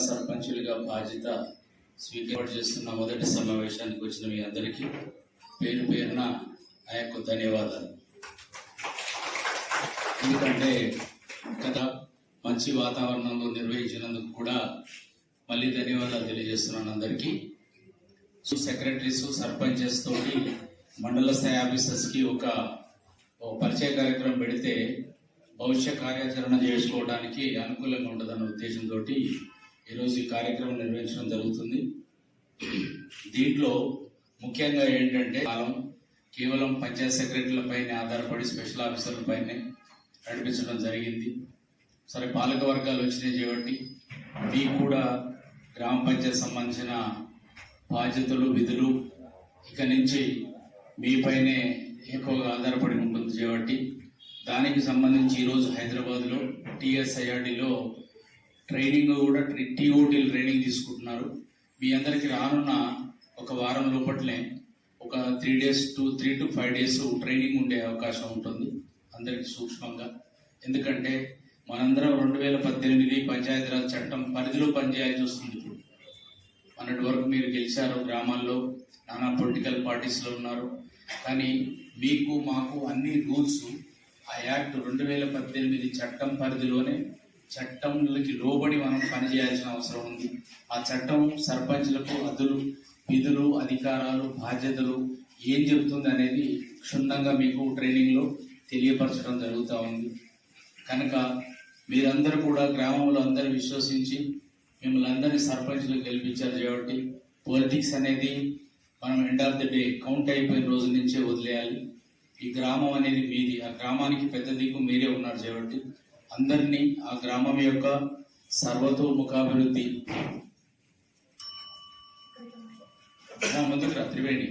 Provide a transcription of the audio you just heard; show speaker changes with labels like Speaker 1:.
Speaker 1: సర్పంచులుగా బాధ్యత స్వీకారం చేస్తున్న మొదటి సమావేశానికి వచ్చిన మీ అందరికీ పేరు పేరున నా యొక్క ధన్యవాదాలు. ఎందుకంటే గత మంచి వాతావరణంలో నిర్వహించినందుకు కూడా మళ్ళీ ధన్యవాదాలు తెలియజేస్తున్నాను అందరికీ. సెక్రటరీస్, సర్పంచెస్ తోటి మండల స్థాయి ఆఫీసర్స్కి ఒక పరిచయ కార్యక్రమం పెడితే భవిష్య కార్యాచరణ చేసుకోవడానికి అనుకూలంగా ఉండదన్న ఉద్దేశంతో ఈరోజు ఈ కార్యక్రమం నిర్వహించడం జరుగుతుంది. దీంట్లో ముఖ్యంగా ఏంటంటే కేవలం పంచాయత్ సెక్రటరీలపైనే ఆధారపడి స్పెషల్ ఆఫీసర్లపైనే నడిపించడం జరిగింది. సరే, పాలక వర్గాలు వచ్చినాయి కాబట్టి మీకు కూడా గ్రామ పంచాయతీ సంబంధించిన బాధ్యతలు, విధులు ఇక నుంచి మీపైనే ఎక్కువగా ఆధారపడి ఉంటుంది కాబట్టి దానికి సంబంధించి ఈరోజు హైదరాబాద్లో TSIRDలో ట్రైనింగ్ కూడా TOT ట్రైనింగ్ తీసుకుంటున్నారు. మీ అందరికి రానున్న ఒక వారం లోపట్లే ఒక 3 to 5 days ట్రైనింగ్ ఉండే అవకాశం ఉంటుంది అందరికి సూక్ష్మంగా. ఎందుకంటే మనందరం 2018 పంచాయతీరాజ్ చట్టం పరిధిలో పనిచేయాల్సి వస్తుంది. ఇప్పుడు మొన్నటి వరకు మీరు గెలిచారు, గ్రామాల్లో నానా పొలిటికల్ పార్టీస్లో ఉన్నారు, కానీ మీకు మాకు అన్ని రూల్స్ ఆ యాక్ట్ 2018 చట్టం పరిధిలోనే చట్టంలోకి లోబడి మనం పనిచేయాల్సిన అవసరం ఉంది. ఆ చట్టం సర్పంచ్లకు విధులు, అధికారాలు, బాధ్యతలు ఏం చెబుతుంది అనేది క్షుణ్ణంగా మీకు ట్రైనింగ్లో తెలియపరచడం జరుగుతూ ఉంది. కనుక మీరందరూ కూడా గ్రామంలో అందరూ విశ్వసించి మిమ్మల్ని అందరినీ సర్పంచ్లు గెలిపించారు కాబట్టి పొలిటిక్స్ అనేది మనం end of the day count అయిపోయిన రోజు నుంచే వదిలేయాలి. ఈ గ్రామం అనేది మీది, ఆ గ్రామానికి పెద్ద దిక్కు మీరే ఉన్నారు కాబట్టి అందరినీ ఆ గ్రామం యొక్క సర్వతోముఖాభివృద్ధి ముందుకు త్రివేణి